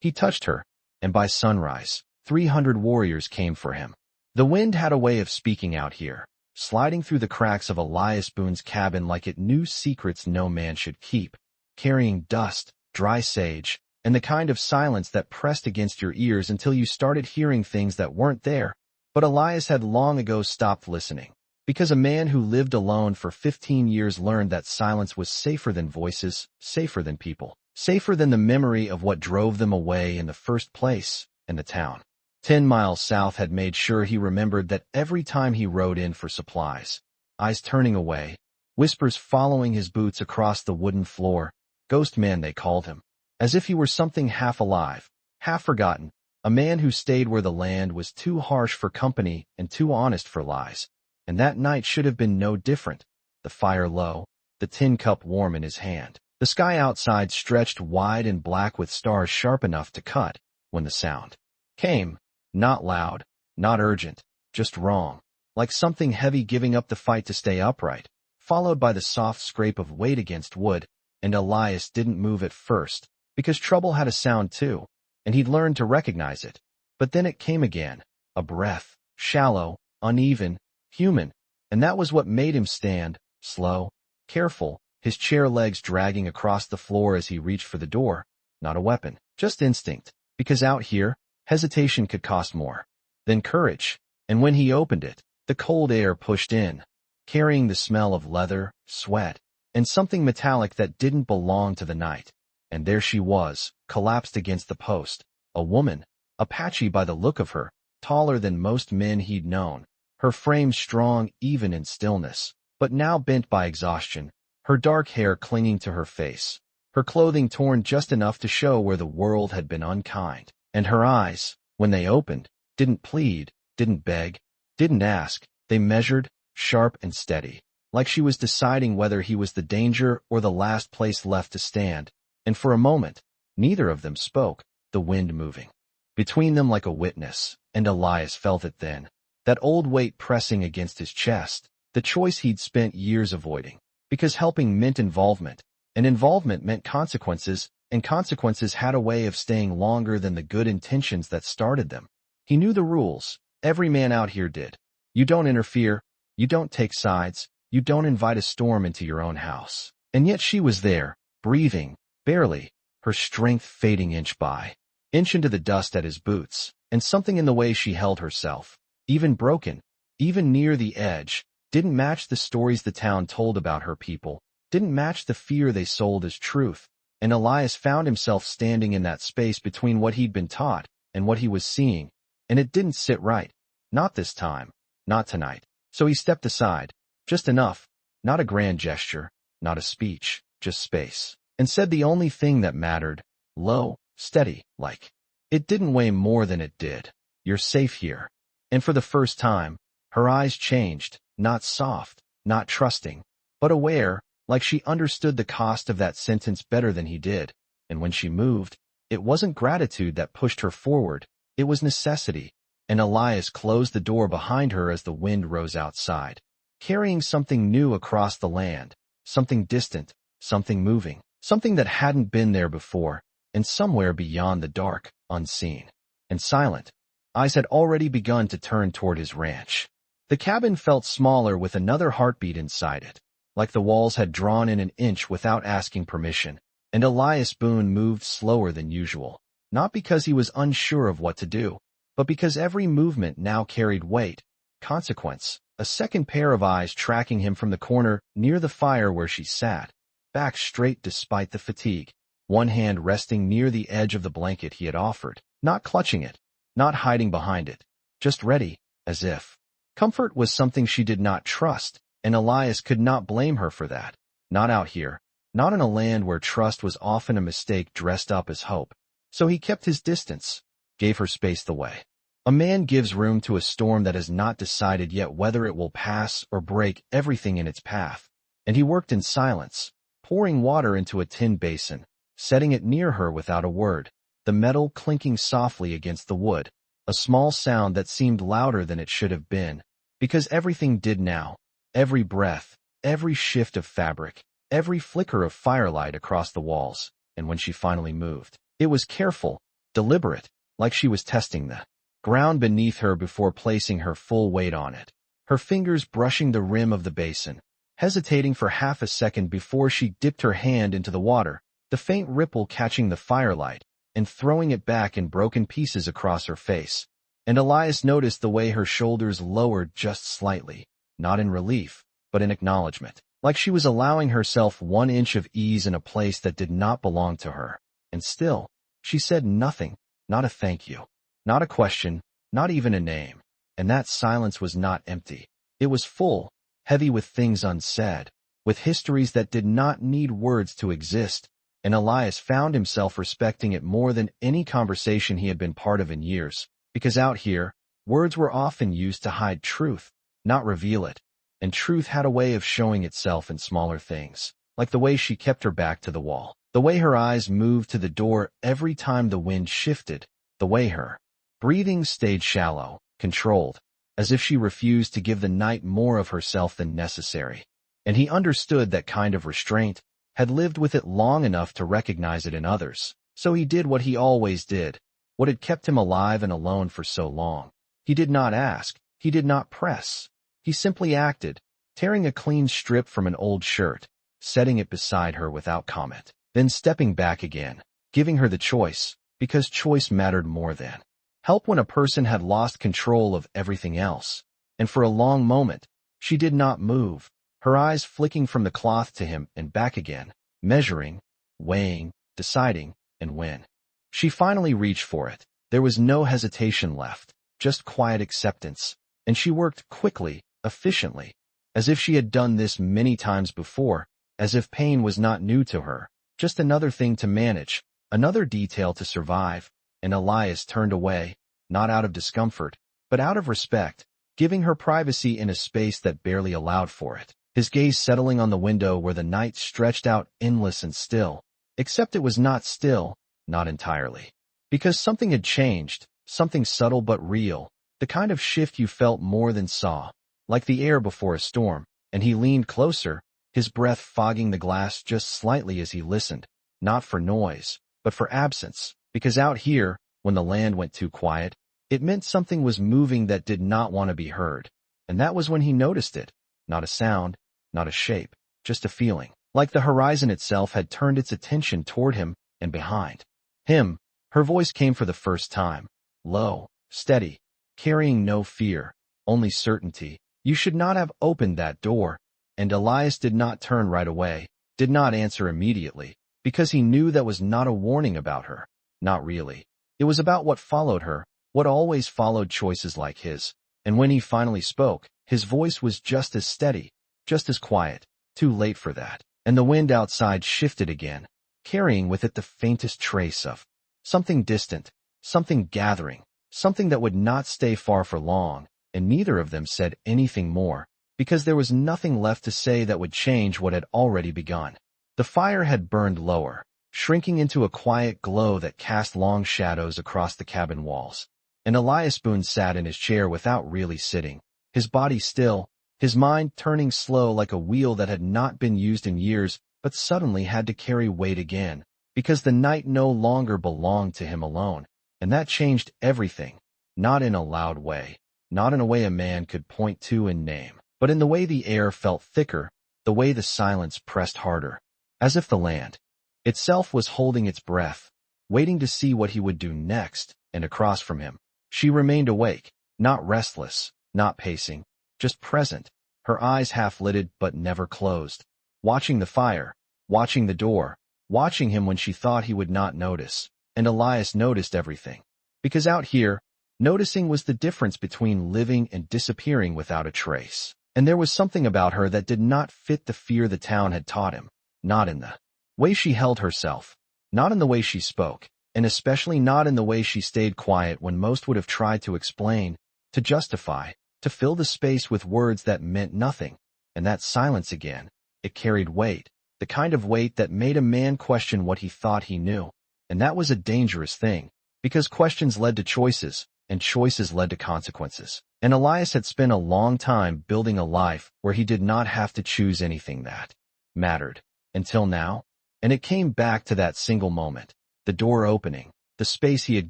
He touched her, and by sunrise, 300 warriors came for him. The wind had a way of speaking out here, sliding through the cracks of Elias Boone's cabin like it knew secrets no man should keep, carrying dust, dry sage, and the kind of silence that pressed against your ears until you started hearing things that weren't there. But Elias had long ago stopped listening, because a man who lived alone for 15 years learned that silence was safer than voices, safer than people, safer than the memory of what drove them away in the first place, and the town 10 miles south had made sure he remembered that every time he rode in for supplies, eyes turning away, whispers following his boots across the wooden floor, ghost man they called him, as if he were something half alive, half forgotten, a man who stayed where the land was too harsh for company and too honest for lies. And that night should have been no different, the fire low, the tin cup warm in his hand, the sky outside stretched wide and black with stars sharp enough to cut, when the sound came. Not loud, not urgent, just wrong, like something heavy giving up the fight to stay upright, followed by the soft scrape of weight against wood, and Elias didn't move at first, because trouble had a sound too, and he'd learned to recognize it. But then it came again, a breath, shallow, uneven, human, and that was what made him stand, slow, careful, his chair legs dragging across the floor as he reached for the door. Not a weapon, just instinct, because out here, hesitation could cost more than courage, and when he opened it, the cold air pushed in, carrying the smell of leather, sweat, and something metallic that didn't belong to the night. And there she was, collapsed against the post, a woman, Apache by the look of her, taller than most men he'd known, her frame strong even in stillness, but now bent by exhaustion, her dark hair clinging to her face, her clothing torn just enough to show where the world had been unkind. And her eyes, when they opened, didn't plead, didn't beg, didn't ask, they measured, sharp and steady, like she was deciding whether he was the danger or the last place left to stand. And for a moment, neither of them spoke, the wind moving between them like a witness, and Elias felt it then, that old weight pressing against his chest, the choice he'd spent years avoiding, because helping meant involvement, and involvement meant consequences, and consequences had a way of staying longer than the good intentions that started them. He knew the rules. Every man out here did. You don't interfere. You don't take sides. You don't invite a storm into your own house. And yet she was there, breathing, barely, her strength fading inch by inch into the dust at his boots, and something in the way she held herself, even broken, even near the edge, didn't match the stories the town told about her people, didn't match the fear they sold as truth. And Elias found himself standing in that space between what he'd been taught and what he was seeing, and it didn't sit right. Not this time, not tonight. So he stepped aside, just enough, not a grand gesture, not a speech, just space, and said the only thing that mattered, low, steady, like. It didn't weigh more than it did. You're safe here. And for the first time, her eyes changed, not soft, not trusting, but aware, like she understood the cost of that sentence better than he did. And when she moved, it wasn't gratitude that pushed her forward, it was necessity. And Elias closed the door behind her as the wind rose outside, carrying something new across the land, something distant, something moving, something that hadn't been there before, and somewhere beyond the dark, unseen, and silent. Eyes had already begun to turn toward his ranch. The cabin felt smaller with another heartbeat inside it, like the walls had drawn in an inch without asking permission, and Elias Boone moved slower than usual, not because he was unsure of what to do, but because every movement now carried weight, consequence, a second pair of eyes tracking him from the corner near the fire where she sat, back straight despite the fatigue, one hand resting near the edge of the blanket he had offered, not clutching it, not hiding behind it, just ready, as if. Comfort was something she did not trust, and Elias could not blame her for that. Not out here, not in a land where trust was often a mistake dressed up as hope. So he kept his distance, gave her space the way a man gives room to a storm that has not decided yet whether it will pass or break everything in its path. And he worked in silence, pouring water into a tin basin, setting it near her without a word, the metal clinking softly against the wood, a small sound that seemed louder than it should have been, because everything did now. Every breath, every shift of fabric, every flicker of firelight across the walls, and when she finally moved, it was careful, deliberate, like she was testing the ground beneath her before placing her full weight on it. Her fingers brushing the rim of the basin, hesitating for half a second before she dipped her hand into the water, the faint ripple catching the firelight and throwing it back in broken pieces across her face. And Elias noticed the way her shoulders lowered just slightly, not in relief, but in acknowledgement, like she was allowing herself 1 inch of ease in a place that did not belong to her. And still, she said nothing, not a thank you, not a question, not even a name. And that silence was not empty. It was full, heavy with things unsaid, with histories that did not need words to exist, and Elias found himself respecting it more than any conversation he had been part of in years, because out here, words were often used to hide truth, not reveal it, and truth had a way of showing itself in smaller things, like the way she kept her back to the wall, the way her eyes moved to the door every time the wind shifted, the way her breathing stayed shallow, controlled, as if she refused to give the night more of herself than necessary. And he understood that kind of restraint, had lived with it long enough to recognize it in others. So he did what he always did, what had kept him alive and alone for so long. He did not ask, he did not press. He simply acted, tearing a clean strip from an old shirt, setting it beside her without comment, then stepping back again, giving her the choice, because choice mattered more than help when a person had lost control of everything else. And for a long moment, she did not move, her eyes flicking from the cloth to him and back again, measuring, weighing, deciding, and when she finally reached for it, there was no hesitation left, just quiet acceptance, and she worked quickly, efficiently, as if she had done this many times before, as if pain was not new to her, just another thing to manage, another detail to survive. And Elias turned away, not out of discomfort, but out of respect, giving her privacy in a space that barely allowed for it, his gaze settling on the window where the night stretched out endless and still, except it was not still, not entirely. Because something had changed, something subtle but real, the kind of shift you felt more than saw, like the air before a storm, and he leaned closer, his breath fogging the glass just slightly as he listened, not for noise, but for absence. Because out here, when the land went too quiet, it meant something was moving that did not want to be heard. And that was when he noticed it. Not a sound, not a shape, just a feeling. Like the horizon itself had turned its attention toward him and behind him. Her voice came for the first time. Low, steady, carrying no fear, only certainty. You should not have opened that door. And Elias did not turn right away, did not answer immediately, because he knew that was not a warning about her. Not really. It was about what followed her, what always followed choices like his. And when he finally spoke, his voice was just as steady, just as quiet, too late for that. And the wind outside shifted again, carrying with it the faintest trace of something distant, something gathering, something that would not stay far for long, and neither of them said anything more, because there was nothing left to say that would change what had already begun. The fire had burned lower, shrinking into a quiet glow that cast long shadows across the cabin walls. And Elias Boone sat in his chair without really sitting, his body still, his mind turning slow like a wheel that had not been used in years but suddenly had to carry weight again, because the night no longer belonged to him alone. And that changed everything, not in a loud way, not in a way a man could point to and name, but in the way the air felt thicker, the way the silence pressed harder, as if the land itself was holding its breath, waiting to see what he would do next. And across from him, she remained awake, not restless, not pacing, just present, her eyes half-lidded but never closed, watching the fire, watching the door, watching him when she thought he would not notice. And Elias noticed everything. Because out here, noticing was the difference between living and disappearing without a trace. And there was something about her that did not fit the fear the town had taught him, not in the way she held herself, not in the way she spoke, and especially not in the way she stayed quiet when most would have tried to explain, to justify, to fill the space with words that meant nothing. And that silence again, it carried weight, the kind of weight that made a man question what he thought he knew. And that was a dangerous thing, because questions led to choices, and choices led to consequences. And Elias had spent a long time building a life where he did not have to choose anything that mattered, until now. And it came back to that single moment, the door opening, the space he had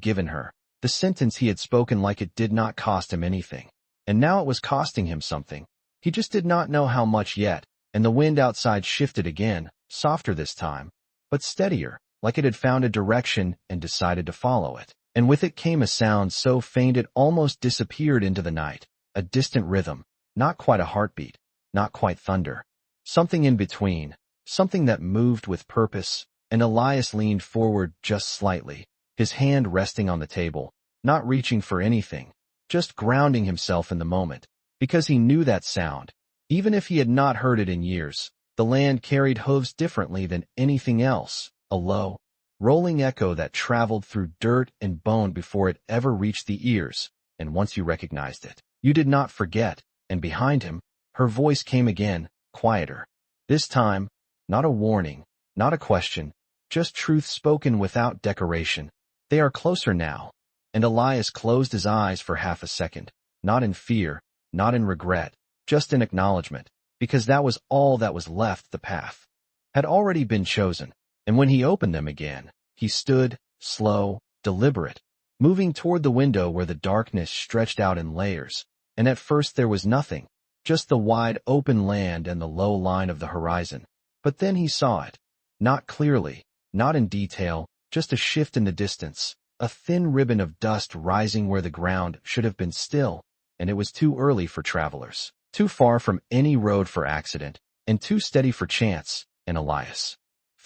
given her, the sentence he had spoken like it did not cost him anything. And now it was costing him something. He just did not know how much yet, and the wind outside shifted again, softer this time, but steadier, like it had found a direction and decided to follow it. And with it came a sound so faint it almost disappeared into the night, a distant rhythm, not quite a heartbeat, not quite thunder. Something in between, something that moved with purpose, and Elias leaned forward just slightly, his hand resting on the table, not reaching for anything, just grounding himself in the moment, because he knew that sound. Even if he had not heard it in years, the land carried hooves differently than anything else, a low, rolling echo that traveled through dirt and bone before it ever reached the ears, and once you recognized it, you did not forget. And behind him, her voice came again, quieter. This time, not a warning, not a question, just truth spoken without decoration. They are closer now. And Elias closed his eyes for half a second, not in fear, not in regret, just in acknowledgement, because that was all that was left. The path had already been chosen, and when he opened them again, he stood, slow, deliberate, moving toward the window where the darkness stretched out in layers. And at first there was nothing, just the wide open land and the low line of the horizon. But then he saw it. Not clearly, not in detail, just a shift in the distance, a thin ribbon of dust rising where the ground should have been still, and it was too early for travelers, too far from any road for accident, and too steady for chance. And Elias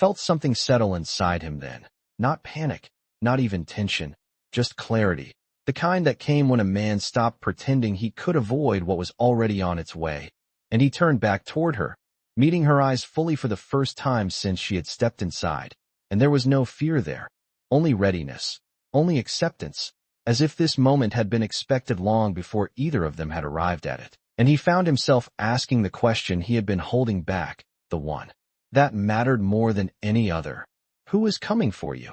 felt something settle inside him then. Not panic, not even tension, just clarity. The kind that came when a man stopped pretending he could avoid what was already on its way. And he turned back toward her, meeting her eyes fully for the first time since she had stepped inside. And there was no fear there, only readiness, only acceptance, as if this moment had been expected long before either of them had arrived at it. And he found himself asking the question he had been holding back, the one that mattered more than any other. Who is coming for you?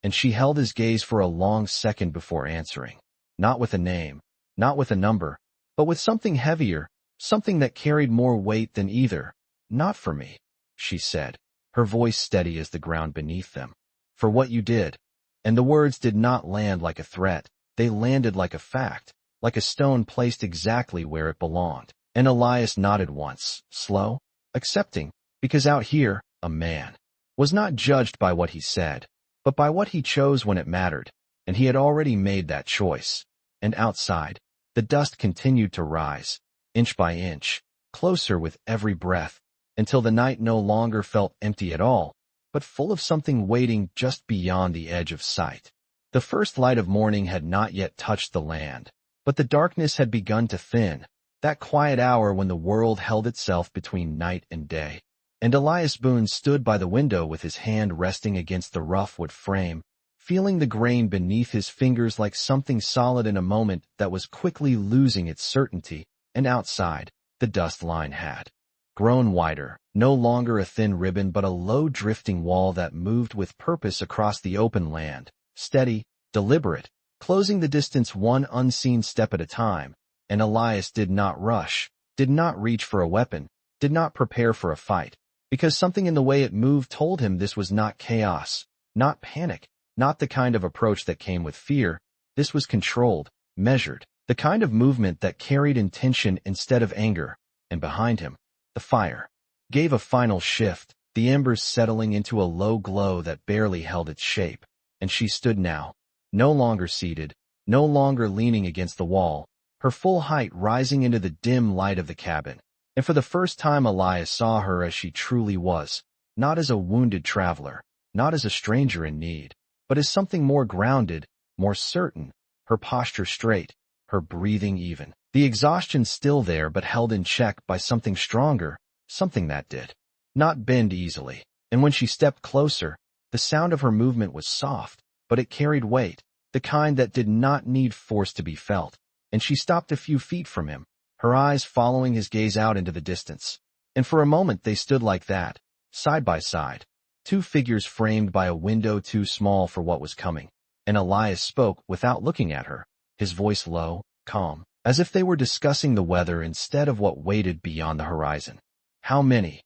And she held his gaze for a long second before answering. Not with a name, not with a number, but with something heavier, something that carried more weight than either. Not for me, she said, her voice steady as the ground beneath them. For what you did. And the words did not land like a threat, they landed like a fact, like a stone placed exactly where it belonged. And Elias nodded once, slow, accepting, because out here, a man was not judged by what he said, but by what he chose when it mattered, and he had already made that choice. And outside, the dust continued to rise, inch by inch, closer with every breath, until the night no longer felt empty at all, but full of something waiting just beyond the edge of sight. The first light of morning had not yet touched the land, but the darkness had begun to thin, that quiet hour when the world held itself between night and day. And Elias Boone stood by the window with his hand resting against the rough wood frame, feeling the grain beneath his fingers like something solid in a moment that was quickly losing its certainty. And outside, the dust line had grown wider, no longer a thin ribbon but a low drifting wall that moved with purpose across the open land, steady, deliberate, closing the distance one unseen step at a time. And Elias did not rush, did not reach for a weapon, did not prepare for a fight, because something in the way it moved told him this was not chaos, not panic, not the kind of approach that came with fear. This was controlled, measured, the kind of movement that carried intention instead of anger. And behind him, the fire gave a final shift, the embers settling into a low glow that barely held its shape. And she stood now, no longer seated, no longer leaning against the wall, her full height rising into the dim light of the cabin. And for the first time Elias saw her as she truly was, not as a wounded traveler, not as a stranger in need, but as something more grounded, more certain, her posture straight, her breathing even, the exhaustion still there but held in check by something stronger, something that did not bend easily. And when she stepped closer, the sound of her movement was soft, but it carried weight, the kind that did not need force to be felt. And she stopped a few feet from him, her eyes following his gaze out into the distance. And for a moment they stood like that, side by side, two figures framed by a window too small for what was coming. And Elias spoke without looking at her, his voice low, calm, as if they were discussing the weather instead of what waited beyond the horizon. How many?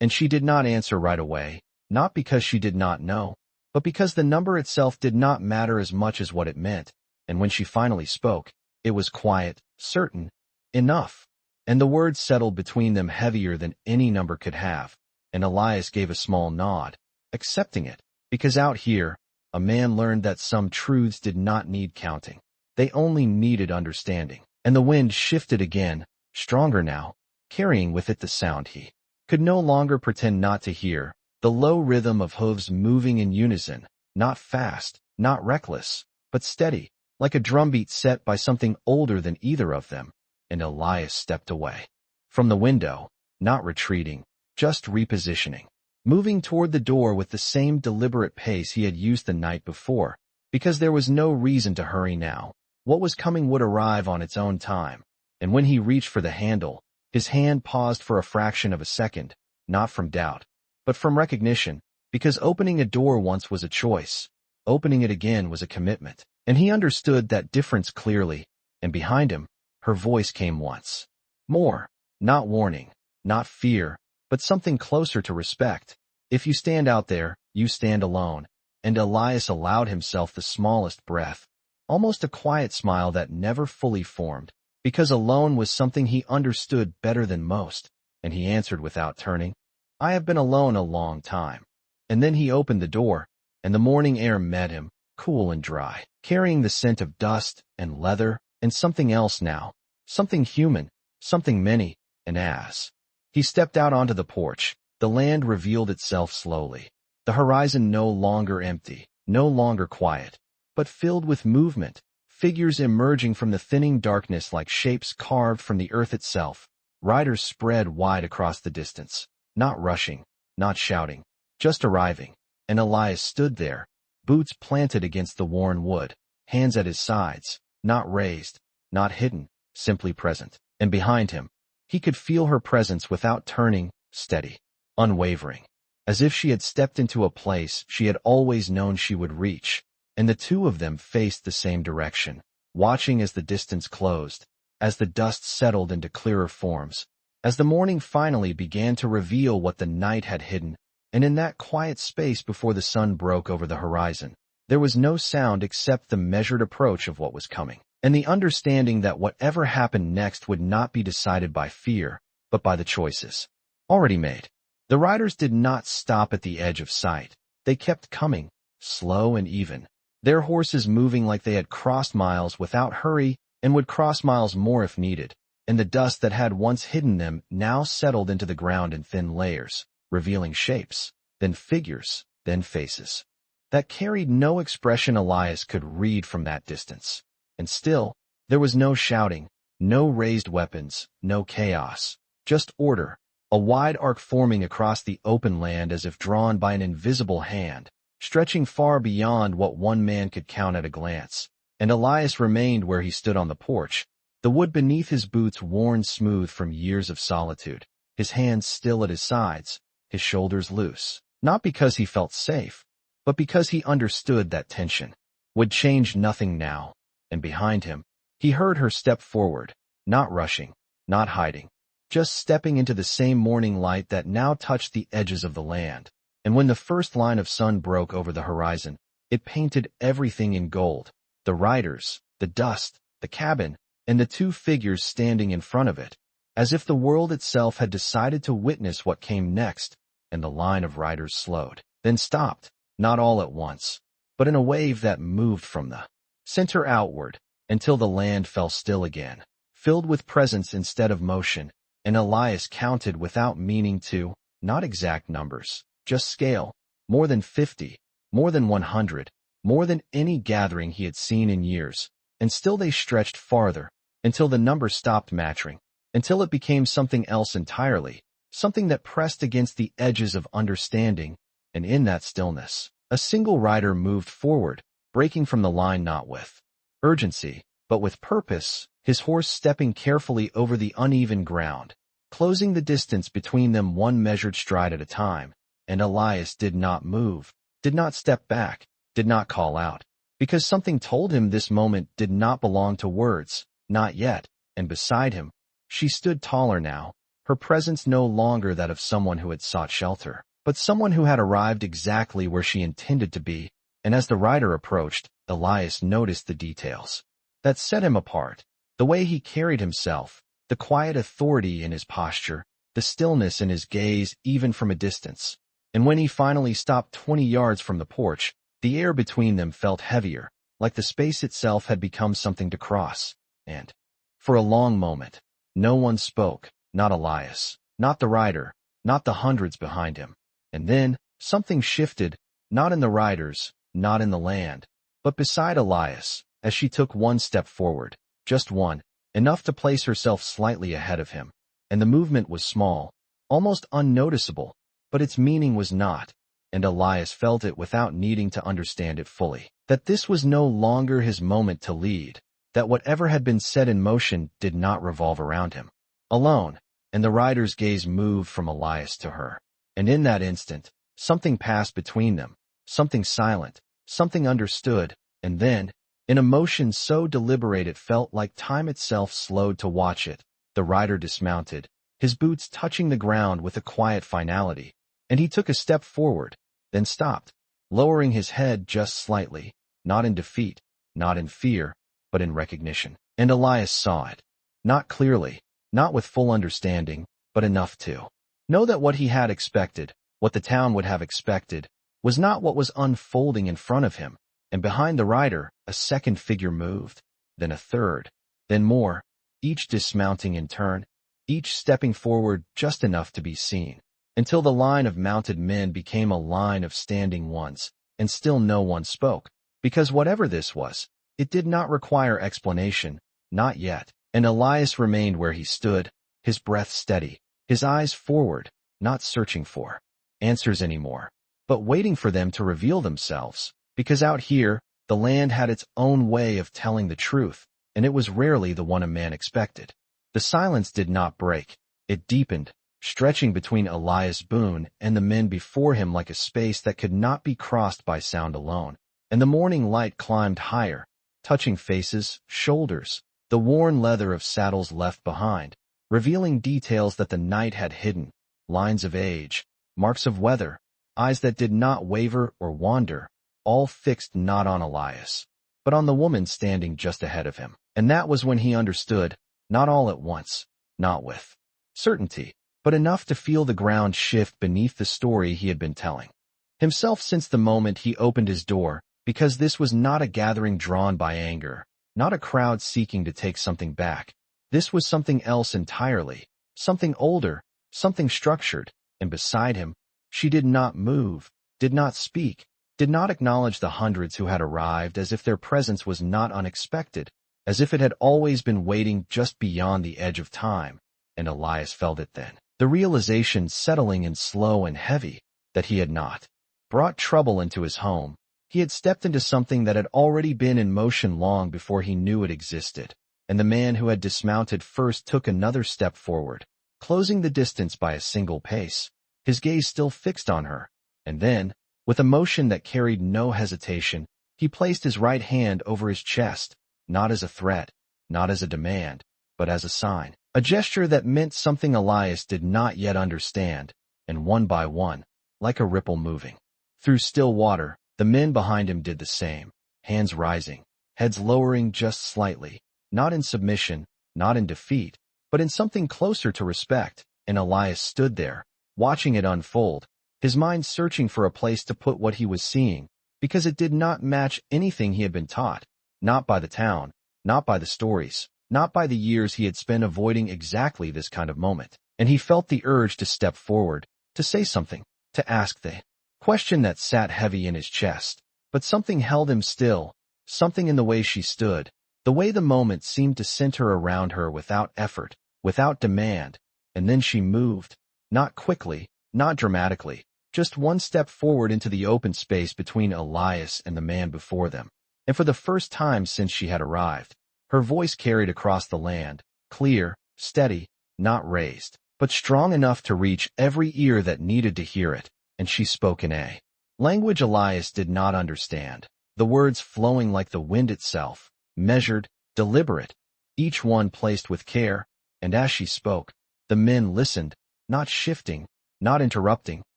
And she did not answer right away, not because she did not know, but because the number itself did not matter as much as what it meant, and when she finally spoke, it was quiet, certain, enough. And the words settled between them heavier than any number could have, and Elias gave a small nod, accepting it, because out here, a man learned that some truths did not need counting. They only needed understanding. And the wind shifted again, stronger now, carrying with it the sound he could no longer pretend not to hear, the low rhythm of hooves moving in unison, not fast, not reckless, but steady, like a drumbeat set by something older than either of them. And Elias stepped away from the window, not retreating, just repositioning, moving toward the door with the same deliberate pace he had used the night before, because there was no reason to hurry now. What was coming would arrive on its own time, and when he reached for the handle, his hand paused for a fraction of a second, not from doubt, but from recognition, because opening a door once was a choice, opening it again was a commitment, and he understood that difference clearly, and behind him, her voice came once more, not warning, not fear, but something closer to respect. If you stand out there, you stand alone, and Elias allowed himself the smallest breath, almost a quiet smile that never fully formed, because alone was something he understood better than most, and he answered without turning, "I have been alone a long time." And then he opened the door, and the morning air met him, cool and dry, carrying the scent of dust and leather and something else now, something human, something many, and as he stepped out onto the porch, the land revealed itself slowly, the horizon no longer empty, no longer quiet, but filled with movement, figures emerging from the thinning darkness like shapes carved from the earth itself. Riders spread wide across the distance, not rushing, not shouting, just arriving, and Elias stood there, boots planted against the worn wood, hands at his sides, not raised, not hidden, simply present. And behind him, he could feel her presence without turning, steady, unwavering, as if she had stepped into a place she had always known she would reach. And the two of them faced the same direction, watching as the distance closed, as the dust settled into clearer forms, as the morning finally began to reveal what the night had hidden. And in that quiet space before the sun broke over the horizon, there was no sound except the measured approach of what was coming, and the understanding that whatever happened next would not be decided by fear, but by the choices already made. The riders did not stop at the edge of sight. They kept coming, slow and even, their horses moving like they had crossed miles without hurry and would cross miles more if needed, and the dust that had once hidden them now settled into the ground in thin layers, revealing shapes, then figures, then faces that carried no expression Elias could read from that distance. And still, there was no shouting, no raised weapons, no chaos, just order, a wide arc forming across the open land as if drawn by an invisible hand, stretching far beyond what one man could count at a glance. And Elias remained where he stood on the porch, the wood beneath his boots worn smooth from years of solitude, his hands still at his sides, his shoulders loose, not because he felt safe, but because he understood that tension would change nothing now. And behind him, he heard her step forward, not rushing, not hiding, just stepping into the same morning light that now touched the edges of the land. And when the first line of sun broke over the horizon, it painted everything in gold, the riders, the dust, the cabin, and the two figures standing in front of it, as if the world itself had decided to witness what came next. And the line of riders slowed, then stopped, not all at once, but in a wave that moved from the center outward, until the land fell still again, filled with presence instead of motion. And Elias counted without meaning to, not exact numbers, just scale, more than 50, more than 100, more than any gathering he had seen in years, and still they stretched farther, until the number stopped matching, until it became something else entirely, something that pressed against the edges of understanding. And in that stillness, a single rider moved forward, breaking from the line not with urgency, but with purpose, his horse stepping carefully over the uneven ground, closing the distance between them one measured stride at a time. And Elias did not move, did not step back, did not call out, because something told him this moment did not belong to words, not yet. And beside him, she stood taller now, her presence no longer that of someone who had sought shelter, but someone who had arrived exactly where she intended to be, and as the rider approached, Elias noticed the details that set him apart. The way he carried himself, the quiet authority in his posture, the stillness in his gaze even from a distance. And when he finally stopped 20 yards from the porch, the air between them felt heavier, like the space itself had become something to cross. And, for a long moment, no one spoke, not Elias, not the rider, not the hundreds behind him. And then, something shifted, not in the riders, not in the land, but beside Elias, as she took one step forward, just one, enough to place herself slightly ahead of him. And the movement was small, almost unnoticeable, but its meaning was not, and Elias felt it without needing to understand it fully. That this was no longer his moment to lead, that whatever had been set in motion did not revolve around him. Alone, and the rider's gaze moved from Elias to her. And in that instant, something passed between them, something silent, something understood, and then, in a motion so deliberate it felt like time itself slowed to watch it, the rider dismounted, his boots touching the ground with a quiet finality, and he took a step forward, then stopped, lowering his head just slightly, not in defeat, not in fear, but in recognition. And Elias saw it. Not clearly, not with full understanding, but enough to know that what he had expected, what the town would have expected, was not what was unfolding in front of him. And behind the rider, a second figure moved, then a third, then more, each dismounting in turn, each stepping forward just enough to be seen, until the line of mounted men became a line of standing ones, and still no one spoke, because whatever this was, it did not require explanation, not yet. And Elias remained where he stood, his breath steady, his eyes forward, not searching for answers anymore, but waiting for them to reveal themselves, because out here, the land had its own way of telling the truth, and it was rarely the one a man expected. The silence did not break, it deepened, stretching between Elias Boone and the men before him like a space that could not be crossed by sound alone. And the morning light climbed higher, touching faces, shoulders, the worn leather of saddles left behind, revealing details that the night had hidden, lines of age, marks of weather, eyes that did not waver or wander, all fixed not on Elias, but on the woman standing just ahead of him. And that was when he understood, not all at once, not with certainty, but enough to feel the ground shift beneath the story he had been telling himself since the moment he opened his door, because this was not a gathering drawn by anger, not a crowd seeking to take something back. This was something else entirely, something older, something structured, and beside him, she did not move, did not speak, did not acknowledge the hundreds who had arrived as if their presence was not unexpected, as if it had always been waiting just beyond the edge of time. And Elias felt it then, the realization settling in slow and heavy, that he had not brought trouble into his home. He had stepped into something that had already been in motion long before he knew it existed, and the man who had dismounted first took another step forward, closing the distance by a single pace, his gaze still fixed on her, and then, with a motion that carried no hesitation, he placed his right hand over his chest, not as a threat, not as a demand, but as a sign, a gesture that meant something Elias did not yet understand, and one by one, like a ripple moving through still water, the men behind him did the same, hands rising, heads lowering just slightly, not in submission, not in defeat, but in something closer to respect, and Elias stood there, watching it unfold, his mind searching for a place to put what he was seeing, because it did not match anything he had been taught, not by the town, not by the stories, not by the years he had spent avoiding exactly this kind of moment. And he felt the urge to step forward, to say something, to ask the question that sat heavy in his chest. But something held him still, something in the way she stood, the way the moment seemed to center around her without effort, without demand. And then she moved, not quickly, not dramatically, just one step forward into the open space between Elias and the man before them. And for the first time since she had arrived, her voice carried across the land, clear, steady, not raised, but strong enough to reach every ear that needed to hear it, and she spoke in a language Elias did not understand, the words flowing like the wind itself, measured, deliberate, each one placed with care, and as she spoke, the men listened, not shifting, not interrupting,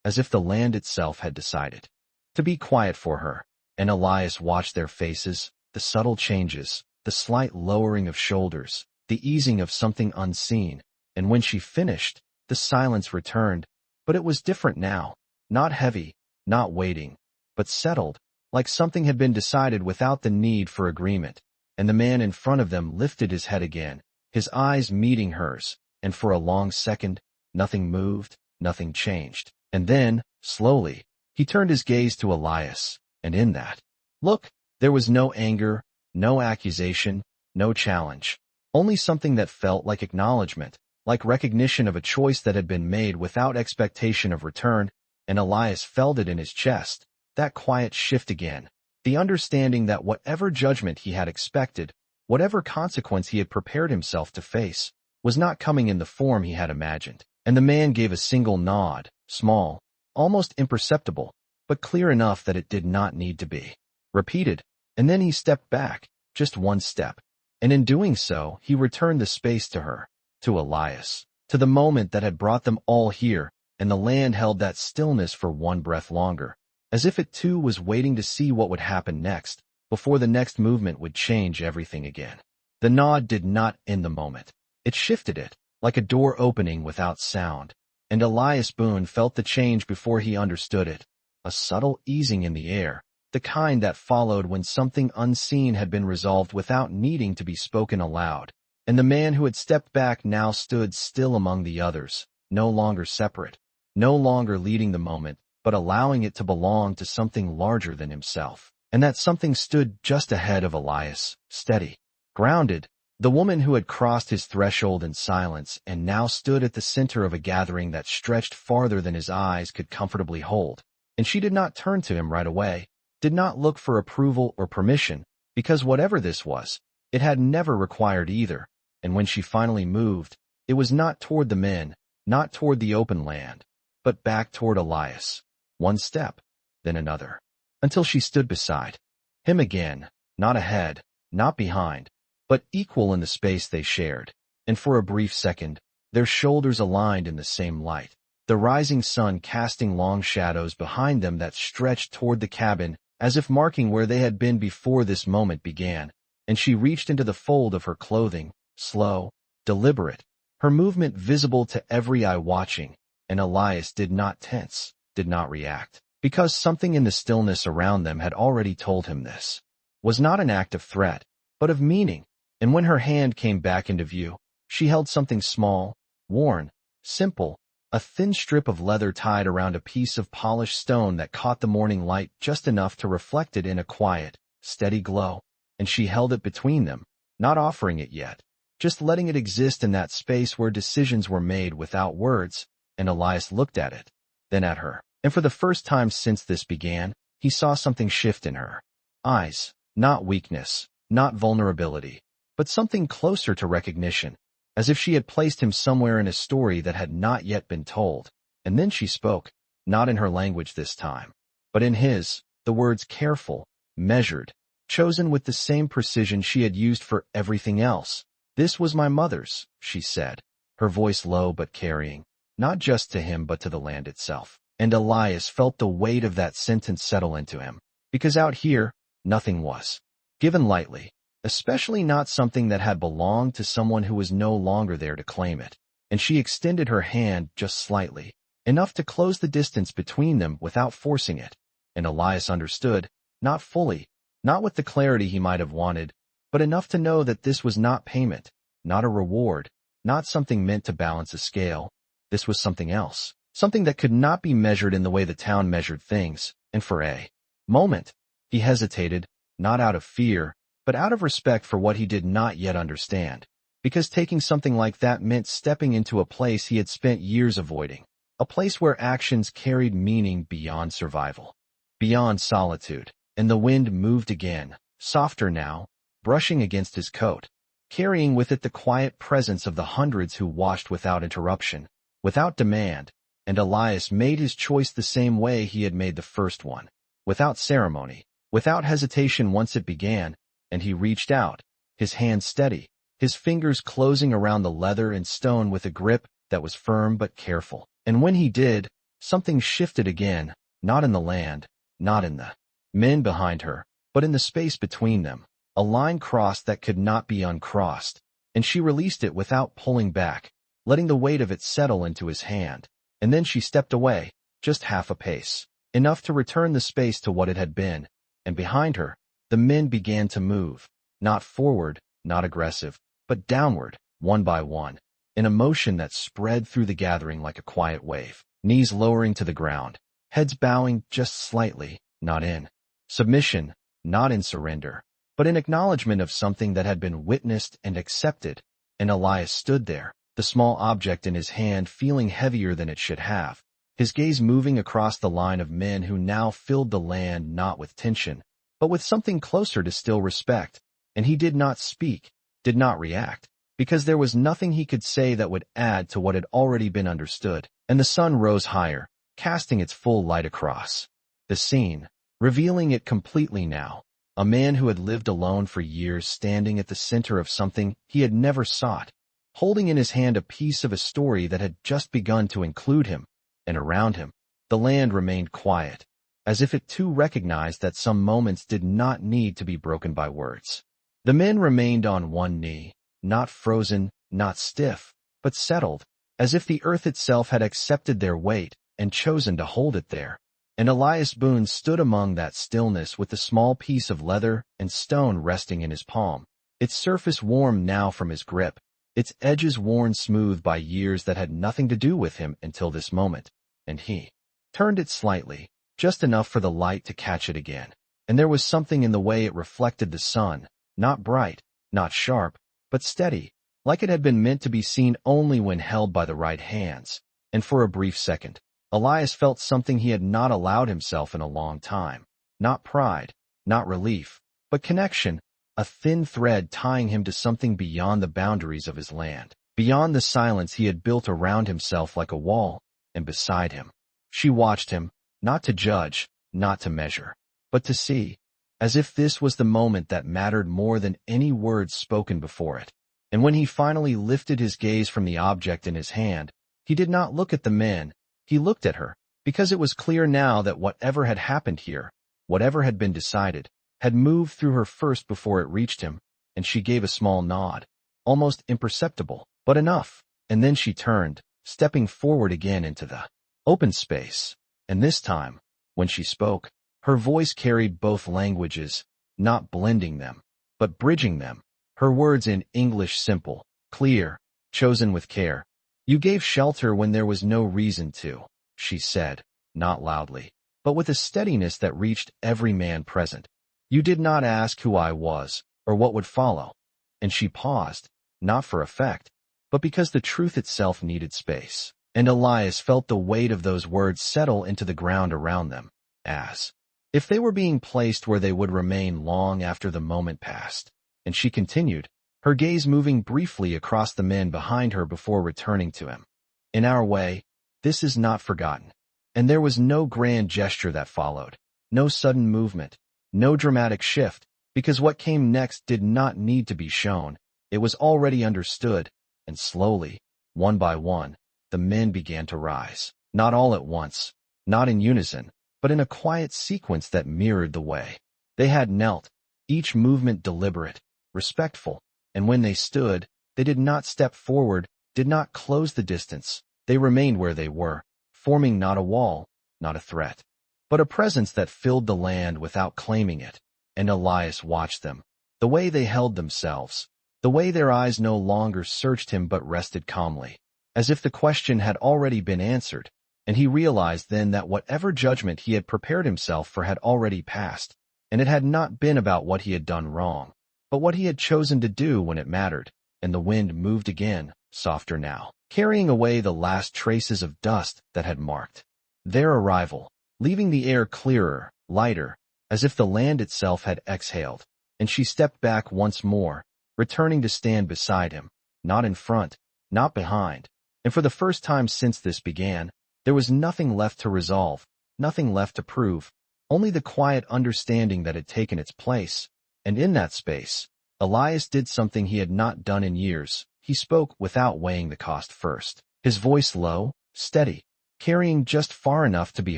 as if the land itself had decided to be quiet for her. And Elias watched their faces, the subtle changes, the slight lowering of shoulders, the easing of something unseen, and when she finished, the silence returned, but it was different now, not heavy, not waiting, but settled, like something had been decided without the need for agreement. And the man in front of them lifted his head again, his eyes meeting hers, and for a long second, nothing moved, nothing changed. And then, slowly, he turned his gaze to Elias, and in that look, there was no anger, no accusation, no challenge, only something that felt like acknowledgement, like recognition of a choice that had been made without expectation of return. And Elias felt it in his chest, that quiet shift again, the understanding that whatever judgment he had expected, whatever consequence he had prepared himself to face, was not coming in the form he had imagined. And the man gave a single nod, small, almost imperceptible, but clear enough that it did not need to be repeated, and then he stepped back, just one step, and in doing so, he returned the space to her, to Elias, to the moment that had brought them all here, and the land held that stillness for one breath longer, as if it too was waiting to see what would happen next, before the next movement would change everything again. The nod did not end the moment. It shifted it, like a door opening without sound, and Elias Boone felt the change before he understood it, a subtle easing in the air, the kind that followed when something unseen had been resolved without needing to be spoken aloud. And the man who had stepped back now stood still among the others, no longer separate, no longer leading the moment, but allowing it to belong to something larger than himself. And that something stood just ahead of Elias, steady, grounded, the woman who had crossed his threshold in silence and now stood at the center of a gathering that stretched farther than his eyes could comfortably hold. And she did not turn to him right away, did not look for approval or permission, because whatever this was, it had never required either. And when she finally moved, it was not toward the men, not toward the open land, but back toward Elias. One step, then another, until she stood beside him again, not ahead, not behind, but equal in the space they shared. And for a brief second, their shoulders aligned in the same light, the rising sun casting long shadows behind them that stretched toward the cabin, as if marking where they had been before this moment began. And she reached into the fold of her clothing, slow, deliberate, her movement visible to every eye watching, and Elias did not tense, did not react, because something in the stillness around them had already told him this was not an act of threat, but of meaning. And when her hand came back into view, she held something small, worn, simple, a thin strip of leather tied around a piece of polished stone that caught the morning light just enough to reflect it in a quiet, steady glow. And she held it between them, not offering it yet, just letting it exist in that space where decisions were made without words. And Elias looked at it, then at her, and for the first time since this began, he saw something shift in her eyes, not weakness, not vulnerability, but something closer to recognition, as if she had placed him somewhere in a story that had not yet been told. And then she spoke, not in her language this time, but in his, the words careful, measured, chosen with the same precision she had used for everything else. "This was my mother's," she said, her voice low but carrying, not just to him but to the land itself. And Elias felt the weight of that sentence settle into him, because out here, nothing was given lightly, especially not something that had belonged to someone who was no longer there to claim it. And she extended her hand just slightly, enough to close the distance between them without forcing it. And Elias understood, not fully, not with the clarity he might have wanted, but enough to know that this was not payment, not a reward, not something meant to balance a scale. This was something else, something that could not be measured in the way the town measured things. And for a moment, he hesitated, not out of fear, but out of respect for what he did not yet understand, because taking something like that meant stepping into a place he had spent years avoiding, a place where actions carried meaning beyond survival, beyond solitude. And the wind moved again, softer now, brushing against his coat, carrying with it the quiet presence of the hundreds who watched without interruption, without demand. And Elias made his choice the same way he had made the first one, without ceremony, without hesitation once it began. And he reached out, his hand steady, his fingers closing around the leather and stone with a grip that was firm but careful. And when he did, something shifted again, not in the land, not in the men behind her, but in the space between them. A line crossed that could not be uncrossed, and she released it without pulling back, letting the weight of it settle into his hand. And then she stepped away, just half a pace, enough to return the space to what it had been, and behind her, the men began to move, not forward, not aggressive, but downward, one by one, in a motion that spread through the gathering like a quiet wave, knees lowering to the ground, heads bowing just slightly, not in submission, not in surrender, but in acknowledgement of something that had been witnessed and accepted. And Elias stood there, the small object in his hand feeling heavier than it should have, his gaze moving across the line of men who now filled the land not with tension, but with something closer to still respect. And he did not speak, did not react, because there was nothing he could say that would add to what had already been understood. And the sun rose higher, casting its full light across the scene, revealing it completely now. A man who had lived alone for years standing at the center of something he had never sought, holding in his hand a piece of a story that had just begun to include him. And around him, the land remained quiet, as if it too recognized that some moments did not need to be broken by words. The men remained on one knee, not frozen, not stiff, but settled, as if the earth itself had accepted their weight and chosen to hold it there. And Elias Boone stood among that stillness with the small piece of leather and stone resting in his palm, its surface warm now from his grip, its edges worn smooth by years that had nothing to do with him until this moment. And he turned it slightly, just enough for the light to catch it again. And there was something in the way it reflected the sun, not bright, not sharp, but steady, like it had been meant to be seen only when held by the right hands. And for a brief second, Elias felt something he had not allowed himself in a long time. Not pride, not relief, but connection, a thin thread tying him to something beyond the boundaries of his land, beyond the silence he had built around himself like a wall. And beside him, she watched him, not to judge, not to measure, but to see, as if this was the moment that mattered more than any words spoken before it. And when he finally lifted his gaze from the object in his hand, he did not look at the men, he looked at her, because it was clear now that whatever had happened here, whatever had been decided, had moved through her first before it reached him. And she gave a small nod, almost imperceptible, but enough. And then she turned, stepping forward again into the open space. And this time, when she spoke, her voice carried both languages, not blending them, but bridging them. Her words in English simple, clear, chosen with care. "You gave shelter when there was no reason to," she said, not loudly, but with a steadiness that reached every man present. "You did not ask who I was, or what would follow." And she paused, not for effect, but because the truth itself needed space. And Elias felt the weight of those words settle into the ground around them, as if they were being placed where they would remain long after the moment passed. And she continued, her gaze moving briefly across the men behind her before returning to him. "In our way, this is not forgotten." And there was no grand gesture that followed, no sudden movement, no dramatic shift, because what came next did not need to be shown. It was already understood. And slowly, one by one, the men began to rise, not all at once, not in unison, but in a quiet sequence that mirrored the way they had knelt, each movement deliberate, respectful. And when they stood, they did not step forward, did not close the distance. They remained where they were, forming not a wall, not a threat, but a presence that filled the land without claiming it. And Elias watched them, the way they held themselves, the way their eyes no longer searched him but rested calmly, as if the question had already been answered. And he realized then that whatever judgment he had prepared himself for had already passed, and it had not been about what he had done wrong, but what he had chosen to do when it mattered. And the wind moved again, softer now, carrying away the last traces of dust that had marked their arrival, leaving the air clearer, lighter, as if the land itself had exhaled. And she stepped back once more, returning to stand beside him, not in front, not behind. And for the first time since this began, there was nothing left to resolve, nothing left to prove, only the quiet understanding that had taken its place. And in that space, Elias did something he had not done in years. He spoke without weighing the cost first, his voice low, steady, carrying just far enough to be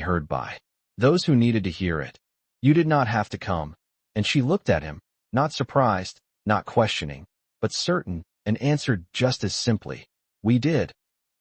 heard by those who needed to hear it. "You did not have to come." And she looked at him, not surprised, not questioning, but certain, and answered just as simply, "We did."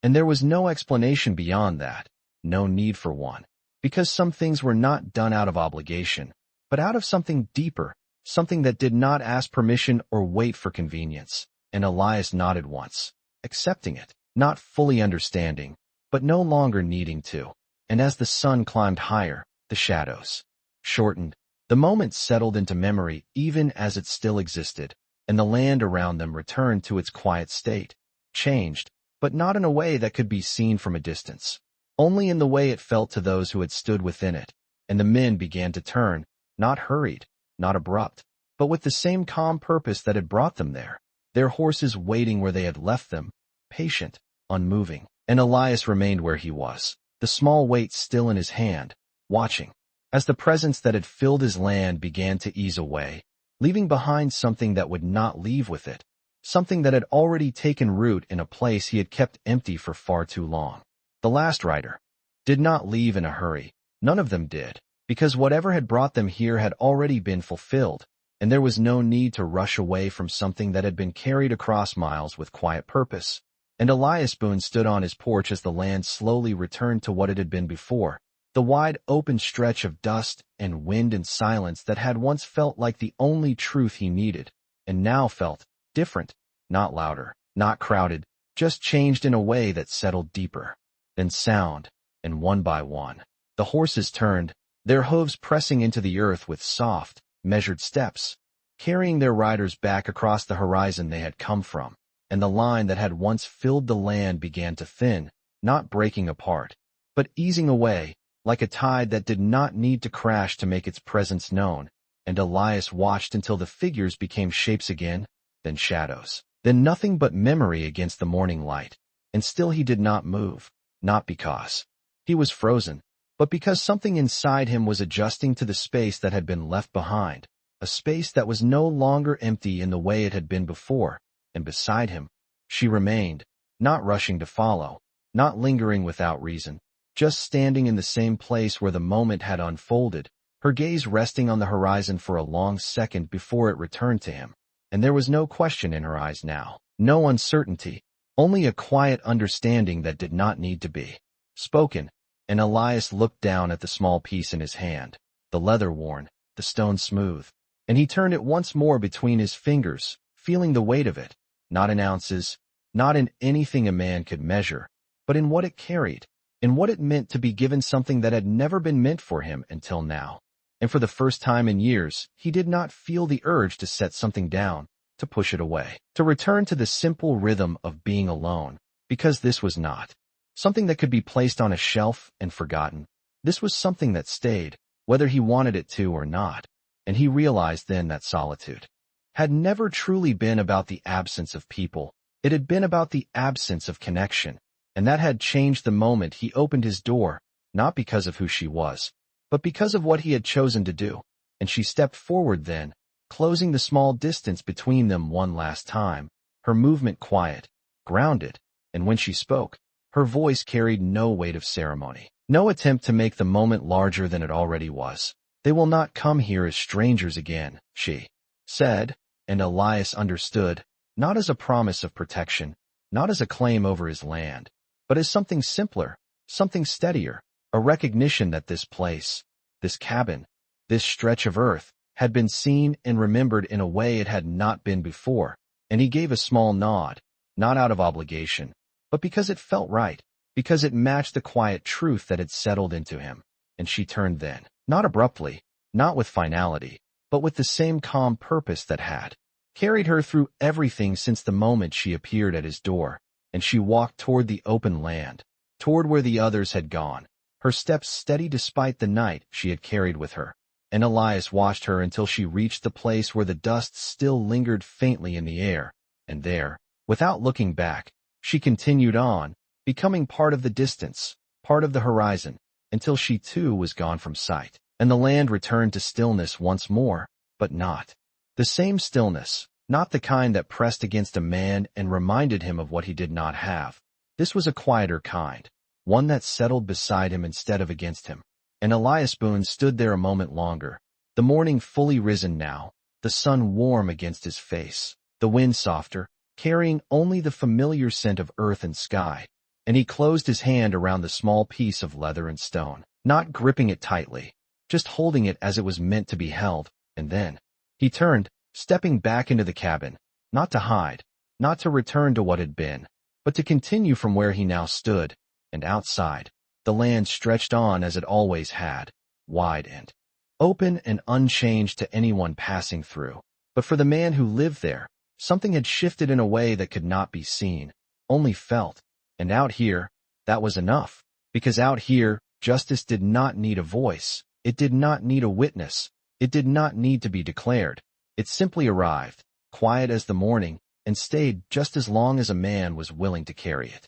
And there was no explanation beyond that, no need for one, because some things were not done out of obligation, but out of something deeper, something that did not ask permission or wait for convenience. And Elias nodded once, accepting it, not fully understanding, but no longer needing to. And as the sun climbed higher, the shadows shortened. The moment settled into memory even as it still existed, and the land around them returned to its quiet state, changed, but not in a way that could be seen from a distance, only in the way it felt to those who had stood within it. And the men began to turn, not hurried, not abrupt, but with the same calm purpose that had brought them there, their horses waiting where they had left them, patient, unmoving. And Elias remained where he was, the small weight still in his hand, watching, as the presence that had filled his land began to ease away, leaving behind something that would not leave with it, something that had already taken root in a place he had kept empty for far too long. The last rider did not leave in a hurry. None of them did, because whatever had brought them here had already been fulfilled, and there was no need to rush away from something that had been carried across miles with quiet purpose. And Elias Boone stood on his porch as the land slowly returned to what it had been before, the wide open stretch of dust and wind and silence that had once felt like the only truth he needed, and now felt different, not louder, not crowded, just changed in a way that settled deeper. Then sound, and one by one, the horses turned, their hooves pressing into the earth with soft, measured steps, carrying their riders back across the horizon they had come from, and the line that had once filled the land began to thin, not breaking apart, but easing away, like a tide that did not need to crash to make its presence known. And Elias watched until the figures became shapes again, then shadows, then nothing but memory against the morning light. And still he did not move, not because he was frozen, but because something inside him was adjusting to the space that had been left behind, a space that was no longer empty in the way it had been before. And beside him, she remained, not rushing to follow, not lingering without reason, just standing in the same place where the moment had unfolded, her gaze resting on the horizon for a long second before it returned to him. And there was no question in her eyes now, no uncertainty, only a quiet understanding that did not need to be spoken. And Elias looked down at the small piece in his hand, the leather worn, the stone smooth, and he turned it once more between his fingers, feeling the weight of it, not in ounces, not in anything a man could measure, but in what it carried, in what it meant to be given something that had never been meant for him until now. And for the first time in years, he did not feel the urge to set something down, to push it away, to return to the simple rhythm of being alone, because this was not something that could be placed on a shelf and forgotten. This was something that stayed, whether he wanted it to or not. And he realized then that solitude had never truly been about the absence of people. It had been about the absence of connection. And that had changed the moment he opened his door, not because of who she was, but because of what he had chosen to do. And she stepped forward then, closing the small distance between them one last time, her movement quiet, grounded, and when she spoke, her voice carried no weight of ceremony, no attempt to make the moment larger than it already was. "They will not come here as strangers again," she said, and Elias understood, not as a promise of protection, not as a claim over his land, but as something simpler, something steadier, a recognition that this place, this cabin, this stretch of earth, had been seen and remembered in a way it had not been before. And he gave a small nod, not out of obligation, but because it felt right, because it matched the quiet truth that had settled into him. And she turned then, not abruptly, not with finality, but with the same calm purpose that had carried her through everything since the moment she appeared at his door. And she walked toward the open land, toward where the others had gone, her steps steady despite the night she had carried with her. And Elias watched her until she reached the place where the dust still lingered faintly in the air. And there, without looking back, she continued on, becoming part of the distance, part of the horizon, until she too was gone from sight. And the land returned to stillness once more, but not the same stillness, not the kind that pressed against a man and reminded him of what he did not have. This was a quieter kind, one that settled beside him instead of against him. And Elias Boone stood there a moment longer, the morning fully risen now, the sun warm against his face, the wind softer, carrying only the familiar scent of earth and sky, and he closed his hand around the small piece of leather and stone, not gripping it tightly, just holding it as it was meant to be held, and then he turned, stepping back into the cabin, not to hide, not to return to what had been, but to continue from where he now stood, and outside, the land stretched on as it always had, wide and open and unchanged to anyone passing through. But for the man who lived there, something had shifted in a way that could not be seen, only felt. And out here, that was enough, because out here, justice did not need a voice, it did not need a witness, it did not need to be declared. It simply arrived, quiet as the morning, and stayed just as long as a man was willing to carry it.